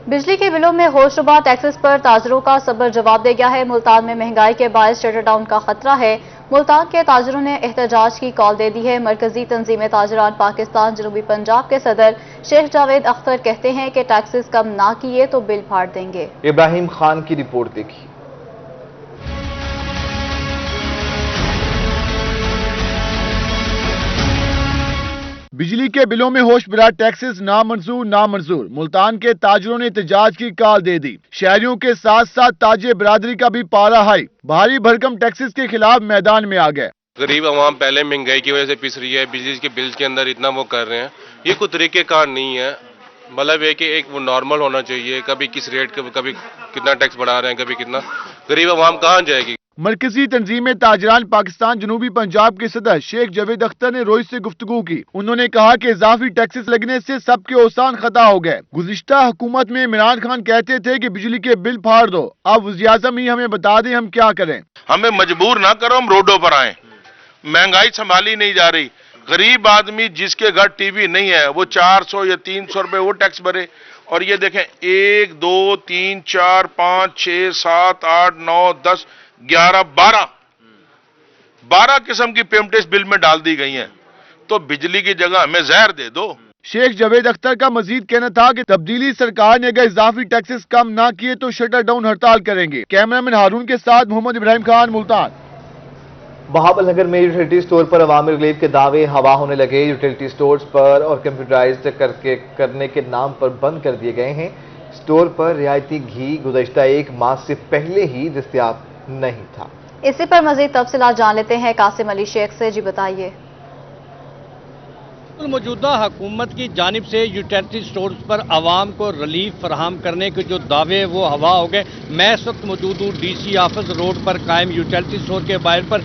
بجلی کے بلوں میں ہوشربا ٹیکسز پر تاجروں کا صبر جواب دے گیا ہے۔ ملتان میں مہنگائی کے باعث شٹر ڈاؤن کا خطرہ ہے۔ ملتان کے تاجروں نے احتجاج کی کال دے دی ہے۔ مرکزی تنظیم تاجران پاکستان جنوبی پنجاب کے صدر شیخ جاوید اختر کہتے ہیں کہ ٹیکسز کم نہ کیے تو بل پھاڑ دیں گے۔ ابراہیم خان کی رپورٹ دیکھی۔ بجلی کے بلوں میں ہوش برا ٹیکسز نامنظور۔ ملتان کے تاجروں نے احتجاج کی کال دے دی۔ شہریوں کے ساتھ ساتھ تاجر برادری کا بھی پارا ہائی، بھاری بھرکم ٹیکسز کے خلاف میدان میں آ گئے۔ غریب عوام پہلے مہنگائی کی وجہ سے پس رہی ہے، بجلی کے بل کے اندر اتنا وہ کر رہے ہیں، یہ کوئی طریقہ کار نہیں ہے۔ مطلب ہے کہ ایک وہ نارمل ہونا چاہیے، کبھی کس ریٹ کبھی کتنا ٹیکس بڑھا رہے ہیں، کبھی کتنا، غریب عوام کہاں جائے گی۔ مرکزی تنظیم تاجران پاکستان جنوبی پنجاب کے صدر شیخ جاوید اختر نے روز سے گفتگو کی۔ انہوں نے کہا کہ اضافی ٹیکسز لگنے سے سب کے اوسان خطا ہو گئے۔ گزشتہ حکومت میں عمران خان کہتے تھے کہ بجلی کے بل پھاڑ دو، اب وزیر اعظم ہی ہمیں بتا دیں ہم کیا کریں۔ ہمیں مجبور نہ کرو ہم روڈوں پر آئیں، مہنگائی سنبھالی نہیں جا رہی۔ غریب آدمی جس کے گھر ٹی وی نہیں ہے وہ 400 یا 300 روپے وہ ٹیکس بھرے، اور یہ دیکھیں 1 2 3 4 5 6 7 8 9 10 11 12 قسم کی پیمنٹس بل میں ڈال دی گئی ہیں، تو بجلی کی جگہ ہمیں زہر دے دو۔ شیخ جاوید اختر کا مزید کہنا تھا کہ تبدیلی سرکار نے اگر اضافی ٹیکسز کم نہ کیے تو شٹر ڈاؤن ہڑتال کریں گے۔ کیمرامین ہارون کے ساتھ محمد ابراہیم خان، ملتان۔ بہاول نگر میں یوٹیلٹی سٹور پر عوامی ریلیف کے دعوے ہوا ہونے لگے۔ یوٹیلٹی سٹورز پر اور کمپیوٹرائزڈ کرنے کے نام پر بند کر دیے گئے ہیں۔ سٹور پر رعایتی گھی گزشتہ 1 ماہ سے پہلے ہی دستیاب نہیں تھا۔ اسی پر مزید تفصیلات جان لیتے ہیں قاسم علی شیخ سے۔ جی بتائیے۔ موجودہ حکومت کی جانب سے یوٹیلٹی سٹورز پر عوام کو ریلیف فراہم کرنے کے جو دعوے وہ ہوا ہو گئے۔ میں اس وقت موجود ہوں ڈی سی آفس روڈ پر قائم یوٹیلٹی سٹور کے باہر پر،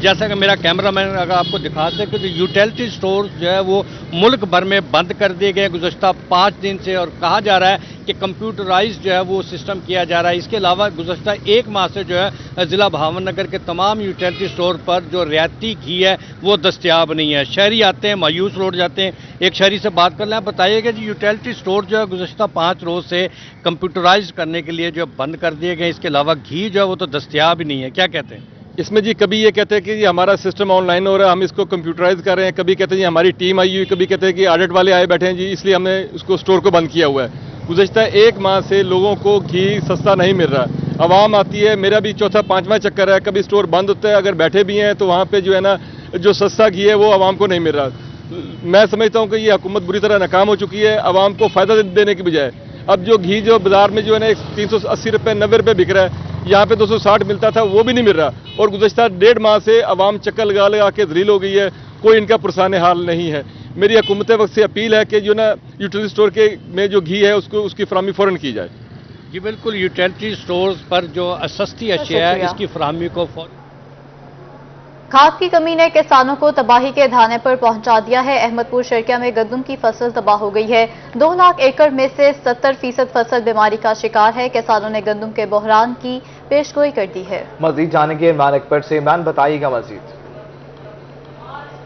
جیسا کہ میرا کیمرہ مین اگر آپ کو دکھا سکے کہ یوٹیلٹی سٹور جو ہے وہ ملک بھر میں بند کر دیے گئے گزشتہ 5 دن سے، اور کہا جا رہا ہے کہ کمپیوٹرائز جو ہے وہ سسٹم کیا جا رہا ہے۔ اس کے علاوہ گزشتہ 1 ماہ سے جو ہے ضلع بہاول نگر کے تمام یوٹیلٹی سٹور پر جو رعایتی گھی ہے وہ دستیاب نہیں ہے۔ شہری آتے ہیں مایوس لوٹ جاتے ہیں۔ ایک شہری سے بات کر لیں، بتائیے گا جی یوٹیلٹی سٹور جو ہے گزشتہ 5 روز سے کمپیوٹرائز کرنے کے لیے جو بند کر دیے گئے، اس کے علاوہ گھی جو ہے وہ تو دستیاب ہی نہیں ہے، کیا کہتے ہیں؟ اس میں جی کبھی یہ کہتے ہیں کہ جی ہمارا سسٹم آن لائن ہو رہا ہے، ہم اس کو کمپیوٹرائز کر رہے ہیں، کبھی کہتے ہیں جی ہماری ٹیم آئی ہوئی، کبھی کہتے ہیں کہ آڈٹ والے آئے بیٹھے ہیں جی اس لیے ہم نے اس کو سٹور کو بند کیا ہوا ہے۔ گزشتہ 1 ماہ سے لوگوں کو گھی سستا نہیں مل رہا، عوام آتی ہے، میرا بھی 4تھا 5واں چکر ہے، کبھی سٹور بند ہوتا ہے، اگر بیٹھے بھی ہیں تو وہاں پہ جو ہے نا جو سستا گھی ہے وہ عوام کو نہیں مل رہا۔ میں سمجھتا ہوں کہ یہ حکومت بری طرح ناکام ہو چکی ہے، عوام کو فائدہ دینے کی بجائے اب جو گھی جو بازار میں جو ہے نا 380 روپے 90 روپے بک رہا ہے، یہاں پہ 260 ملتا تھا وہ بھی نہیں مل رہا، اور گزشتہ 1.5 ماہ سے عوام چکر لگا کے ذلیل ہو گئی ہے، کوئی ان کا پرسان حال نہیں ہے۔ میری حکومت وقت سے اپیل ہے کہ جو نا یوٹیلٹی سٹور کے میں جو گھی ہے اس کی فراہمی فوراً کی جائے۔ جی بالکل، یوٹیلٹی سٹورز پر جو سستی اشیاء ہے اس کی فراہمی کو کھاد کی کمی نے کسانوں کو تباہی کے دھانے پر پہنچا دیا ہے۔ احمد پور شرکیہ میں گندم کی فصل تباہ ہو گئی ہے۔ 2 لاکھ ایکڑ میں سے 70% فصل بیماری کا شکار ہے۔ کسانوں نے گندم کے بحران کی پیشگوئی کر دی ہے۔ مزید جانیں گے عمران اکبر سے۔ عمران بتائیے گا مزید۔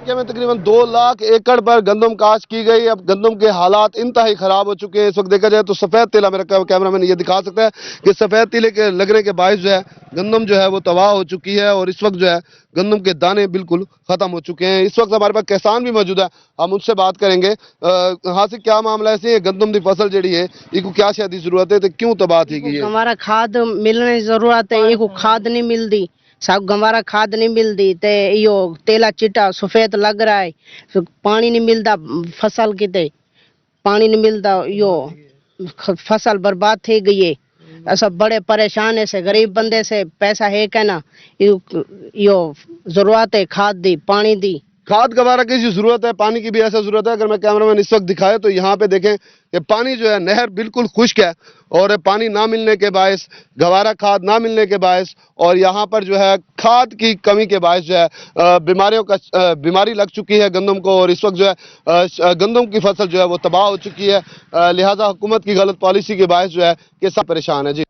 میں تقریباً 2 لاکھ ایکڑ پر گندم کاشت کی گئی۔ اب گندم کے حالات انتہائی خراب ہو چکے ہیں۔ اس وقت دیکھا جائے تو سفید تیلا، میرا کیمرہ مین یہ دکھا سکتا ہے کہ سفید تیلے کے لگنے کے باعث جو ہے گندم جو ہے وہ تباہ ہو چکی ہے، اور اس وقت جو ہے گندم کے دانے بالکل ختم ہو چکے ہیں۔ اس وقت ہمارے پاس کسان بھی موجود ہے، ہم ان سے بات کریں گے۔ ہاں سے کیا معاملہ ہے؟ گندم کی فصل جڑی ہے یہ کو کیا شاید ضرورت ہے تو کیوں تباہ تھی گئی ہے؟ ہمارا کھاد ملنے کی ضرورت ہے، یہ کو کھاد نہیں ملتی، سب گوارا کھاد نہیں ملتی تے یہ تیلا چٹا سفید لگ رہا ہے، پانی نہیں ملتا فصل کتے، پانی نہیں ملتا، یہ فصل برباد تھی گئی ہے۔ ایسا بڑے پریشان ہے سے غریب بندے سے پیسہ ہے کہنا، یہ ضرورت ہے کھاد دی، پانی دی۔ کھاد گوارا کی ضرورت ہے، پانی کی بھی ایسا ضرورت ہے۔ اگر میں کیمرہ مین اس وقت دکھائے تو یہاں پہ دیکھیں کہ پانی جو ہے نہر بالکل خشک ہے، اور پانی نہ ملنے کے باعث، گوارا کھاد نہ ملنے کے باعث، اور یہاں پر جو ہے کھاد کی کمی کے باعث جو ہے بیماری لگ چکی ہے گندم کو، اور اس وقت جو ہے گندم کی فصل جو ہے وہ تباہ ہو چکی ہے۔ لہٰذا حکومت کی غلط پالیسی کے باعث جو ہے کسان پریشان ہے۔ جی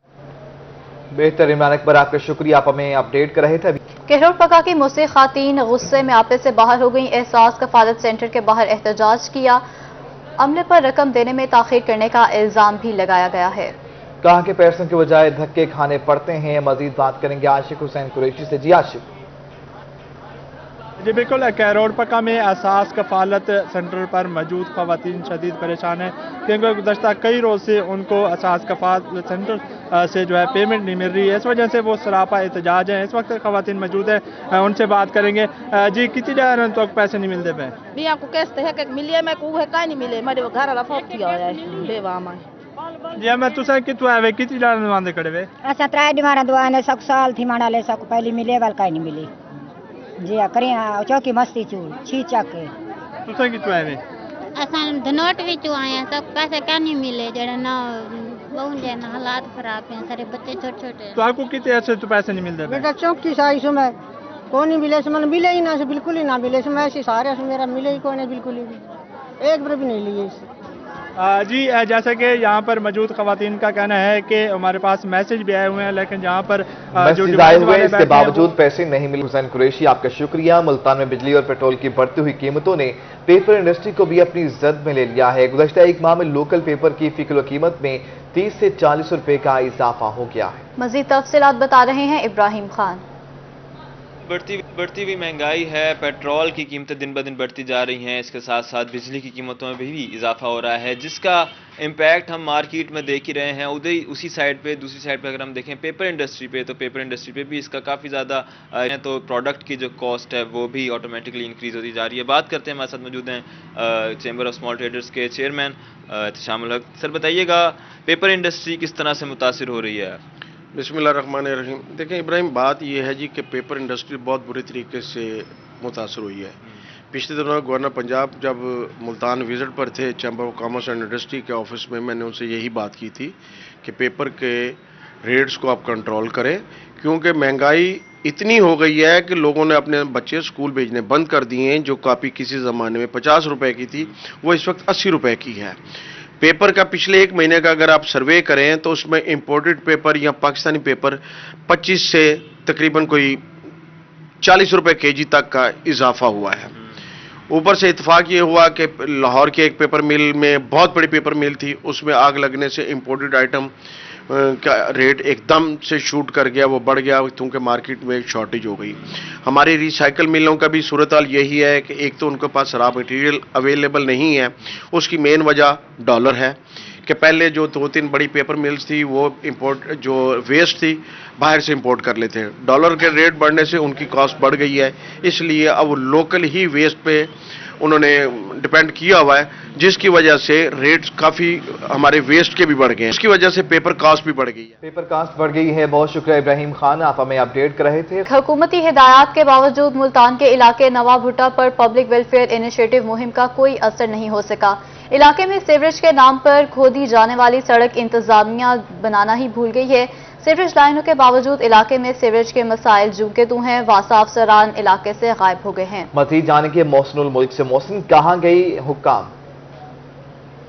بہتر عمران اکبر، آپ کا شکریہ، آپ ہمیں اپڈیٹ کر رہے تھے۔ کہرور پگا کی موسیقی خواتین غصے میں آپے سے باہر ہو گئیں۔ احساس کفالت سینٹر کے باہر احتجاج کیا۔ अमले पर रकम देने में ताखीर करने का इल्जाम भी लगाया गया है। कहा कि पैसों के बजाय धक्के खाने पड़ते हैं। मजीद बात करेंगे आशिक हुसैन कुरैशी से। जी आशिक। जी बिल्कुल, कैरोड पक्का में असास कफालत सेंटर पर मौजूद खवातीन शदीद परेशान हैं क्योंकि गुज़श्ता कई रोज़ से उनको असास कफालत सेंटर से जो है पेमेंट नहीं मिल रही है। इस वजह से वो सरापा एहतजाज हैं। इस वक्त खवातीन मौजूद है, उनसे बात करेंगे। जी कितनी देर तक पैसे नहीं मिलते पे? नहीं आपको कैसे है कि मिले मैं को है का नहीं मिले मेरे घर वाला फोक किया है बेवा में जी मैं तुसा कितु आवे कितनी देर नवांदे खड़े वे? अच्छा त्राय दिमारा दुआ ने सब साल थी माना ले सब पहले मिले वाल का नहीं मिली जी करी चौकी मस्ती चू छी चक तुसा कितु आवे? असां धनोट विचो आया सब पैसे क्या नहीं मिले जड़े ना बहुत जन हालात खराब हैं सारे बच्चे छोटे छोटे। तो आपको कितने ऐसे तो पैसे नहीं मिलते? बेटा चौकी साई सो मैं कौन नहीं मिले मन मिले ही ना से बिल्कुल ही ना मिले से मैं सारे से मेरा मिले ही कोई नहीं बिल्कुल ही एक रुपये भी नहीं लिए। जी जैसे कि यहाँ पर मौजूद खवातीन का कहना है कि हमारे पास मैसेज भी आए हुए हैं लेकिन जहाँ पर जो आए हुए हैं इसके बावजूद पैसे नहीं मिले। हुसैन कुरैशी आपका शुक्रिया। मुल्तान में बिजली और पेट्रोल की बढ़ती हुई कीमतों ने पेपर इंडस्ट्री को भी अपनी जद में ले लिया है। गुज़श्ता एक माह में लोकल पेपर की फी किलो कीमत में 30 से 40 रुपए का इजाफा हो गया है। मजीद तफसीलात बता रहे हैं इब्राहिम खान। बढ़ती हुई महंगाई है, पेट्रोल की कीमतें दिन ब दिन बढ़ती जा रही हैं, इसके साथ साथ बिजली की कीमतों में भी इजाफा हो रहा है जिसका इम्पैक्ट हम मार्केट में देख ही रहे हैं। उसी साइड पे दूसरी साइड पे अगर हम देखें पेपर इंडस्ट्री पे तो पेपर इंडस्ट्री पे भी इसका काफ़ी ज़्यादा तो प्रोडक्ट की जो कॉस्ट है वो भी ऑटोमेटिकली इंक्रीज़ होती जा रही है। बात करते हैं, हमारे साथ मौजूद हैं चैम्बर ऑफ स्मॉल ट्रेडर्स के चेयरमैन एहतशामुल हक। सर बताइएगा पेपर इंडस्ट्री किस तरह से मुतासिर हो रही है? बिस्मिल्लाहिर्रहमानिर्रहीम। देखें इब्राहिम, बात यह है जी कि पेपर इंडस्ट्री बहुत बुरी तरीके से मुतासर हुई है। पिछले दिनों गवर्नर पंजाब जब मुल्तान विजिट पर थे chamber of commerce and industry के ऑफिस में, मैंने उनसे यही बात की थी कि पेपर के रेट्स को आप कंट्रोल करें क्योंकि महंगाई इतनी हो गई है कि लोगों ने अपने बच्चे स्कूल भेजने बंद कर दिए हैं। जो कॉपी किसी ज़माने में 50 रुपए की थी वो इस वक्त 80 रुपए की है। पेपर का पिछले एक महीने का अगर आप सर्वे करें तो उसमें इंपोर्टेड पेपर या पाकिस्तानी पेपर 25 से तकरीबन कोई 40 रुपए केजी तक का इजाफा हुआ है। ऊपर से इत्तेफाक ये हुआ कि लाहौर के एक पेपर मिल में, बहुत बड़ी पेपर मिल थी, उसमें आग लगने से इंपोर्टेड आइटम का रेट एकदम से शूट कर गया, वो बढ़ गया क्योंकि मार्केट में एक शॉर्टेज हो गई। हमारी रिसाइकल मिलों का भी सूरत हाल यही है कि एक तो उनके पास रॉ मटेरियल अवेलेबल नहीं है, उसकी मेन वजह डॉलर है कि पहले जो 2-3 बड़ी पेपर मिल्स थी वो इंपोर्ट जो वेस्ट थी बाहर से इंपोर्ट कर लेते हैं। डॉलर के रेट बढ़ने से उनकी कॉस्ट बढ़ गई है, इसलिए अब लोकल ही वेस्ट पे उन्होंने डिपेंड किया हुआ है जिसकी वजह से रेट्स काफ़ी हमारे वेस्ट के भी बढ़ गए हैं, इसकी वजह से पेपर कास्ट भी बढ़ गई है। पेपर कास्ट बढ़ गई है। बहुत शुक्रिया इब्राहिम खान, आप हमें अपडेट कर रहे थे। हुकूमती हिदायत के बावजूद मुल्तान के इलाके नवाब भुट्टा पर पब्लिक वेलफेयर इनिशिएटिव मुहिम का कोई असर नहीं हो सका। इलाके में सीवरेज के नाम पर खोदी जाने वाली सड़क इंतजामिया बनाना ही भूल गई है। सीवरेज लाइनों के बावजूद इलाके में सीवरेज के मसाइल जू के तू हैं। वासा अफसरान इलाके से गायब हो गए हैं। मजीद जाने के मोहसिनुल मुल्क से। मोहसिन, कहाँ गई हुक्काम?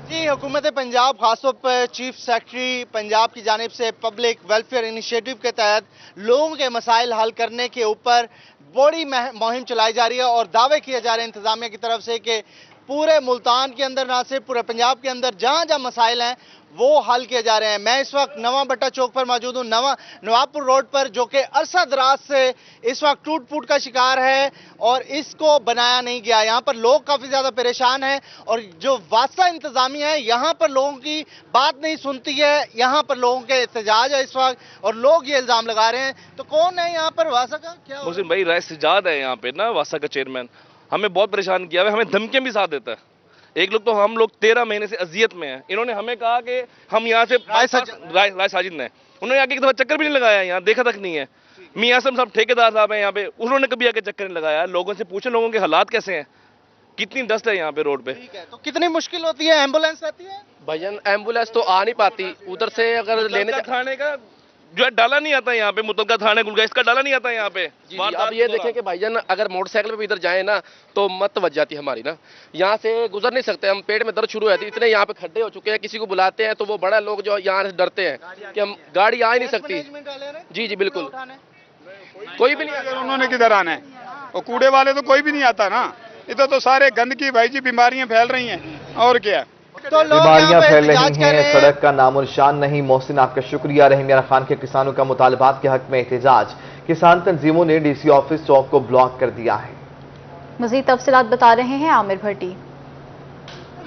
जी हुकूमत पंजाब खासतौर पर चीफ सेक्रेटरी पंजाब की जानिब से पब्लिक वेलफेयर इनिशिएटिव के तहत लोगों के मसाइल हल करने के ऊपर बड़ी मुहिम चलाई जा रही है और दावे किए जा रहे हैं इंतजामिया की तरफ से कि पूरे मुल्तान के अंदर, ना सिर्फ पूरे पंजाब के अंदर जहां जहां मसाइल हैं वो हल किए जा रहे हैं। मैं इस वक्त नवा भट्टा चौक पर मौजूद हूँ, नवाबपुर रोड पर, जो कि अरसा दराज से इस वक्त टूट फूट का शिकार है और इसको बनाया नहीं गया। यहाँ पर लोग काफ़ी ज़्यादा परेशान हैं और जो वास्ता इंतजामिया है यहाँ पर लोगों की बात नहीं सुनती है। यहाँ पर लोगों के एहतजाज है इस वक्त और लोग ये इल्ज़ाम लगा रहे हैं। तो कौन है यहाँ पर वासा का? क्या मुहसिन भाई, राय सजाद है यहाँ पे ना, वासा का चेयरमैन। हमें बहुत परेशान किया है, हमें धमकियां भी साथ देता है। एक लोग तो हम लोग 13 महीने से अजियत में हैं। इन्होंने हमें कहा कि हम यहाँ से राय साजिद ने, उन्होंने आगे एक दफा चक्कर भी नहीं लगाया, यहाँ देखा तक नहीं है। मियां साहब ठेकेदार साहब हैं यहाँ पे, उन्होंने कभी आके चक्कर नहीं लगाया। लोगों से पूछे लोगों के हालात कैसे हैं, कितनी डस्ट है यहाँ पे रोड पे। तो कितनी मुश्किल होती है? एम्बुलेंस आती है भजन, एम्बुलेंस तो आ नहीं पाती उधर से। अगर लेने थाने का जो है डाला नहीं आता यहाँ पे, मुतलका थाने गुलगा इसका डाला नहीं आता यहाँ पे। अब ये देखें कि भाईजान अगर मोटरसाइकिल पे भी इधर जाए ना तो मत बच जाती हमारी ना, यहाँ से गुजर नहीं सकते हम, पेट में दर्द शुरू होती है। इतने यहाँ पे खड्डे हो चुके हैं, किसी को बुलाते हैं तो वो बड़ा लोग जो यहाँ से डरते हैं कि हम गाड़ी आ ही नहीं सकती। जी जी बिल्कुल, कोई भी नहीं। उन्होंने किधर आना है? और कूड़े वाले तो कोई भी नहीं आता ना, इधर तो सारे गंदगी भाई जी, बीमारियां फैल रही हैं और क्या। तो लोग बीमारियां यहाँ पे फैल एहतजाज रही कर रहे हैं, हैं। सड़क का नामो निशान नहीं। मोहसिन आपका शुक्रिया। रहीम यार खान के किसानों का मुतालबात के हक में एहतजाज। किसान तंजीमों ने डीसी ऑफिस चौक को ब्लॉक कर दिया है। मजीद तफसीलात बता रहे हैं आमिर भट्टी।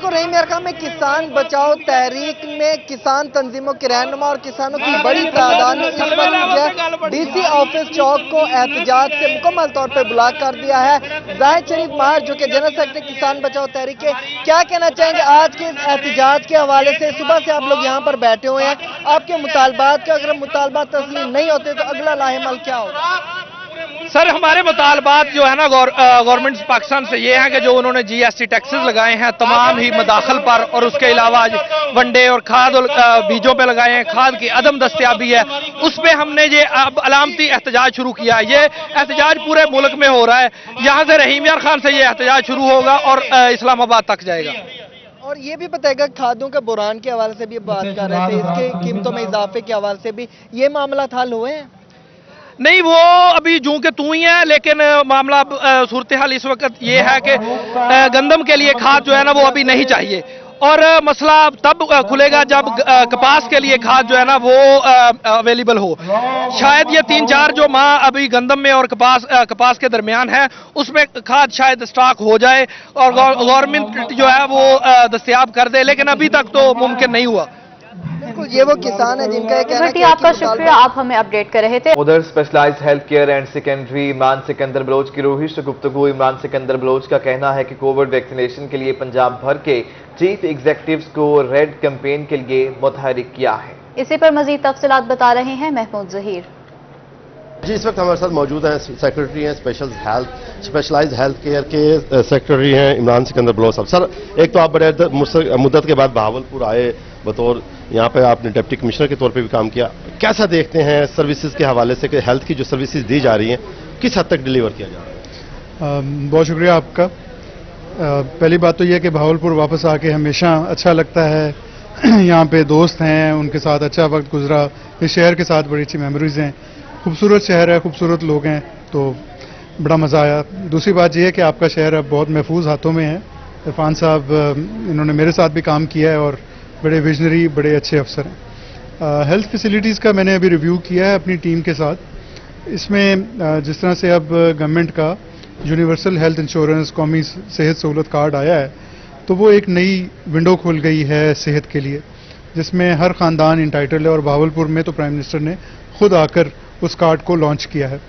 रहीम यार खान में किसान बचाओ तहरीक में किसान तंजीमों के रहनुमा और किसानों की बड़ी तादाद ने इस वक्त जो है डीसी ऑफिस चौक को एहतजाज से मुकम्मल तौर पर ब्लॉक कर दिया है। जाहिद शरीफ मार जो कि जनरल सेक्रेटरी किसान बचाओ तहरीक के, क्या कहना चाहेंगे आज के इस एहतजाज के हवाले से? सुबह से आप लोग यहाँ पर बैठे हुए हैं, आपके मुतालबात के अगर मुतालबात तस्लीम नहीं होते तो अगला लाहेमल क्या होगा? सर हमारे मुतालबात जो है ना गवर्नमेंट पाकिस्तान से ये है कि जो उन्होंने जीएसटी टैक्सेस लगाए हैं तमाम ही मदाखल पर और उसके अलावा वनडे और खाद और बीजों पे लगाए हैं, खाद की अदम दस्तयाबी है, उस पर हमने ये अब अलामती एहतजाज शुरू किया है। ये एहतजाज पूरे मुल्क में हो रहा है। यहाँ से रहीम यार खान से ये एहतजाज शुरू होगा और इस्लामाबाद तक जाएगा। और ये भी बताएगा खादों के बुरान के हवाले से भी बात कर रहे थे, इसके कीमतों में इजाफे के हवाले से भी ये मामला हल हुए हैं? नहीं, वो अभी जूं के तू ही है, लेकिन मामला सूरत हाल इस वक्त ये है कि गंदम के लिए खाद जो है ना वो अभी नहीं चाहिए और मसला तब खुलेगा जब कपास के लिए खाद जो है ना वो अवेलेबल हो। शायद ये 3-4 जो माह अभी गंदम में और कपास के दरमियान है उसमें खाद शायद स्टॉक हो जाए और गवर्नमेंट जो है वो दस्तयाब कर दे, लेकिन अभी तक तो मुमकिन नहीं हुआ। बिल्कुल, ये वो किसान है जिनका ये कहना है कि आपका शुक्रिया, आप हमें अपडेट कर रहे थे। उधर specialised health care and secondary Imran Sikandar Baloch की रूही से गुफ्तगू। इमरान सिकंदर बलोच का कहना है कि कोविड वैक्सीनेशन के लिए पंजाब भर के चीफ एग्जीक्यूटिव्स को रेड कैंपेन के लिए मुतहरिक किया है। इसी पर मजीद तफसीलात बता रहे हैं महमूद जहीर। जी, इस वक्त हमारे साथ मौजूद हैं सेक्रेटरी हैं स्पेशलाइज्ड हेल्थ केयर के सेक्रेटरी हैं इमरान सिकंदर बलोच साहब। सर, एक तो आप बड़े मुद्दत के बाद बहावलपुर आए, बतौर यहाँ पे आपने डिप्टी कमिश्नर के तौर पे भी काम किया, कैसा देखते हैं सर्विसेज के हवाले से कि हेल्थ की जो सर्विसेज दी जा रही हैं किस हद तक डिलीवर किया जा रहा है? बहुत शुक्रिया आपका। पहली बात तो यह कि बहावलपुर वापस आके हमेशा अच्छा लगता है। यहाँ पे दोस्त हैं, उनके साथ अच्छा वक्त गुजरा, इस शहर के साथ बड़ी अच्छी मेमोरीज हैं। खूबसूरत शहर है, खूबसूरत लोग हैं, तो बड़ा मज़ा आया। दूसरी बात यह है कि आपका शहर अब बहुत महफूज हाथों में है। इरफान साहब इन्होंने मेरे साथ भी काम किया है और बड़े विजनरी, बड़े अच्छे अफसर हैं। हेल्थ फैसिलिटीज़ का मैंने अभी रिव्यू किया है अपनी टीम के साथ। इसमें जिस तरह से अब गवर्नमेंट का यूनिवर्सल हेल्थ इंश्योरेंस कौमी सेहत सहूलत कार्ड आया है, तो वो एक नई विंडो खुल गई है सेहत के लिए, जिसमें हर ख़ानदान इंटाइटल है। और बहावलपुर में तो प्राइम मिनिस्टर ने खुद आकर उस कार्ड को लॉन्च किया है।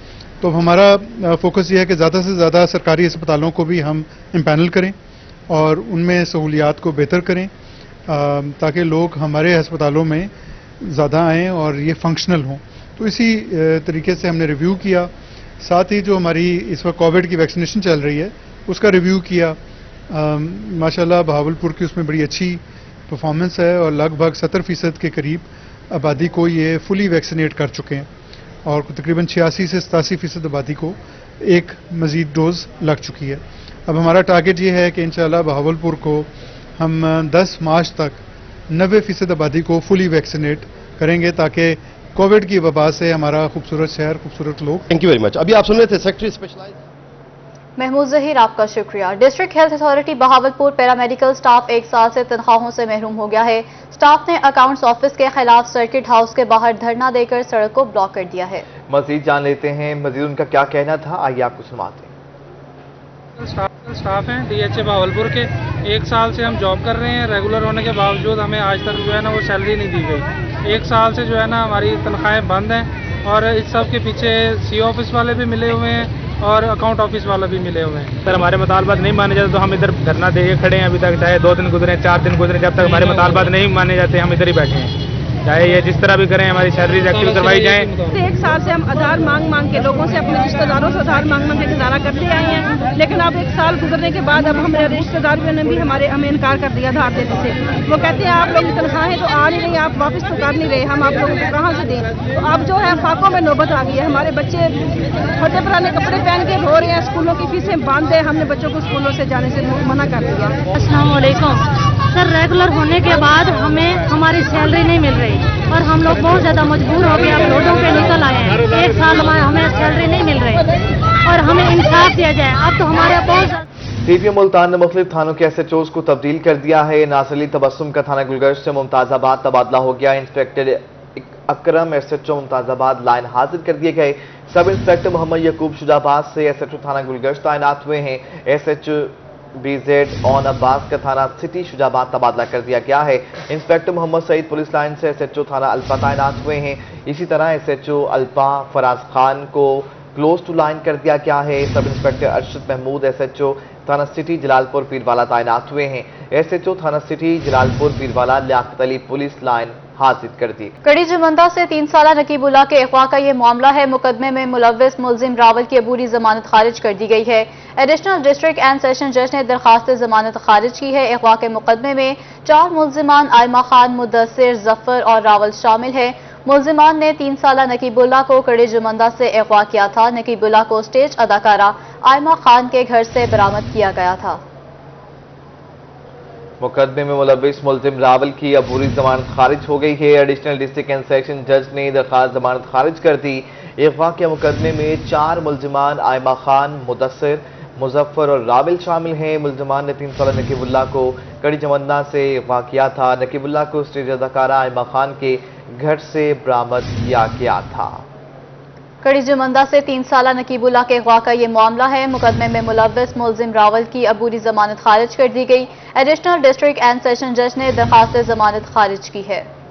तो हमारा फोकस ये है कि ज़्यादा से ज़्यादा सरकारी अस्पतालों को भी हम इम्पैनल करें और उनमें सहूलियात को बेहतर करें, ताकि लोग हमारे अस्पतालों में ज़्यादा आएँ और ये फंक्शनल हों। तो इसी तरीके से हमने रिव्यू किया। साथ ही जो हमारी इस वक्त कोविड की वैक्सीनेशन चल रही है उसका रिव्यू किया। माशाल्लाह बहावलपुर की उसमें बड़ी अच्छी परफॉर्मेंस है और लगभग 70% के करीब आबादी को ये फुली वैक्सीनेट कर चुके हैं और तकरीबन 86 से 87% आबादी को एक मज़ीद डोज लग चुकी है। अब हमारा टारगेट ये है कि इंशाल्लाह बहावलपुर को हम 10 मार्च तक 90% आबादी को फुली वैक्सीनेट करेंगे, ताकि कोविड की वबा से हमारा खूबसूरत शहर, खूबसूरत लोग। Thank you very much. अभी आप सुन रहे थे सेक्रेटरी स्पेशलाइज्ड। महमूद जहीर, आपका शुक्रिया। District health authority Bahawalpur paramedical staff 1 साल से तनख्वाहों से महरूम हो गया है। स्टाफ ने अकाउंट्स ऑफिस के खिलाफ सर्किट हाउस के बाहर धरना देकर सड़क को ब्लॉक कर दिया है। मजीद जान लेते हैं, मजीद उनका क्या कहना था, आइए आपको सुनाते हैं। स्टाफ हैं DHA बहावलपुर के, 1 साल से हम जॉब कर रहे हैं। रेगुलर होने के बावजूद हमें आज तक जो है ना वो सैलरी नहीं दी गई। 1 साल से जो है ना हमारी तनख्वाहें बंद हैं और इस सब के पीछे CO ऑफिस वाले भी मिले हुए हैं और अकाउंट ऑफिस वाला भी मिले हुए हैं। सर, हमारे मुतालबात नहीं माने जाते तो हम इधर धरना दे के खड़े हैं अभी तक, चाहे 2 दिन गुजरे, 4 दिन गुजरे, जब तक हमारे मुतालबात नहीं माने जाते हम इधर ही बैठे हैं। चाहे ये जिस तरह भी करें, हमारी सैलरीज एक्टिव करवाई जाए। 1 साल से हम आधार मांग के लोगों से, अपने रिश्तेदारों से आधार मांग के गुजारा करते आए हैं, लेकिन अब 1 साल गुजरने के बाद अब हमारे रिश्तेदारों ने भी हमें इनकार कर दिया आधार देने से। वो कहते हैं आप लोग की तनख्वाहें तो आ नहीं रही, आप वापस तो कर नहीं रहे, हम आप लोगों को कहाँ से दें। तो अब जो है फाकों में नौबत आ गई है। हमारे बच्चे फटे पुराने कपड़े पहन के रो रहे हैं, स्कूलों की फीसें बंद है, हमने बच्चों को स्कूलों से जाने से मना कर दिया। अस्सलाम वालेकुम सर, रेगुलर होने के बाद हमें हमारी सैलरी नहीं मिल रही और हम लोग बहुत ज़्यादा मजबूर हो गए, अब रोडों पे निकल आए हैं। 1 साल हमें सैलरी नहीं मिल रही और हमें इंसाफ दिया जाए। अब तो हमारे बहुत सीपी मुल्तान ने मुख्तलिफ थानों के SHOs को तब्दील कर दिया है। नासिर तबस्सुम का थाना गुलगश्त से मुमताजाबाद तबादला हो गया। इंस्पेक्टर अकरम SHO मुमताजाबाद लाइन हाजिर कर दिए गए। सब इंस्पेक्टर मोहम्मद यकूब शुजाबाद से SHO थाना गुलगश्त तैनात हुए हैं। SHO BZ ऑन अब्बास का थाना सिटी शुजाबाद तबादला कर दिया गया है। Inspector Mohammad Saeed police line से SHO थाना अल्पा तैनात हुए हैं। इसी तरह SHO अल्पा फराज खान को क्लोज टू लाइन कर दिया गया है। Sub inspector Arshad Mahmood SHO थाना सिटी जलालपुर पीरवाला तैनात हुए हैं। SHO थाना सिटी जलालपुर पीरवाला लियाकत अली पुलिस लाइन हाजिर कर दी। कड़ी जुमंदा से 3 साला नकीबुल्लाह के अगवा का ये मामला है। मुकदमे में मुलव्विस मुलजिम रावल की अबूरी जमानत खारिज कर दी गई है। एडिशनल डिस्ट्रिक्ट एंड सेशन जज ने दरखास्त जमानत खारिज की है। अगवा के मुकदमे में 4 मुलजिमान आयमा खान, मुदस्सिर, जफर और रावल शामिल है। मुलजिमान ने 3 साला नकीबुल्लाह को कड़ी जुमंदा से अगवा किया था। नकीबुल्लाह को स्टेज अदाकारा आयमा खान के घर से बरामद किया गया था। मुकदमे में मुलव्विस मुलजिम रावल की अबूरी जमानत खारिज हो गई है। एडिशनल डिस्ट्रिक्ट एंड सेशन जज ने दरखास्त जमानत खारिज कर दी। अगवा के मुकदमे में 4 मुलजिमान आयमा खान, मुदस्सिर, मुजफ्फर और रावल शामिल हैं। मुलजिमान ने 3 साला नकीबुल्लाह को कड़ी जुमंदा से अगवा किया था। नकीबुल्लाह को स्टेज अदाकारा आयमा खान के घर से बरामद किया गया था। कड़ी जुमंदा से 3 साला नकीबुल्लाह के अगवा का ये मामला है। मुकदमे में मुलव्विस मुलजिम रावल की अबूरी जमानत खारिज कर दी गई। एडिशनल डिस्ट्रिक्ट एंड सेशन जज ने दरखास्त जमानत खारिज की है।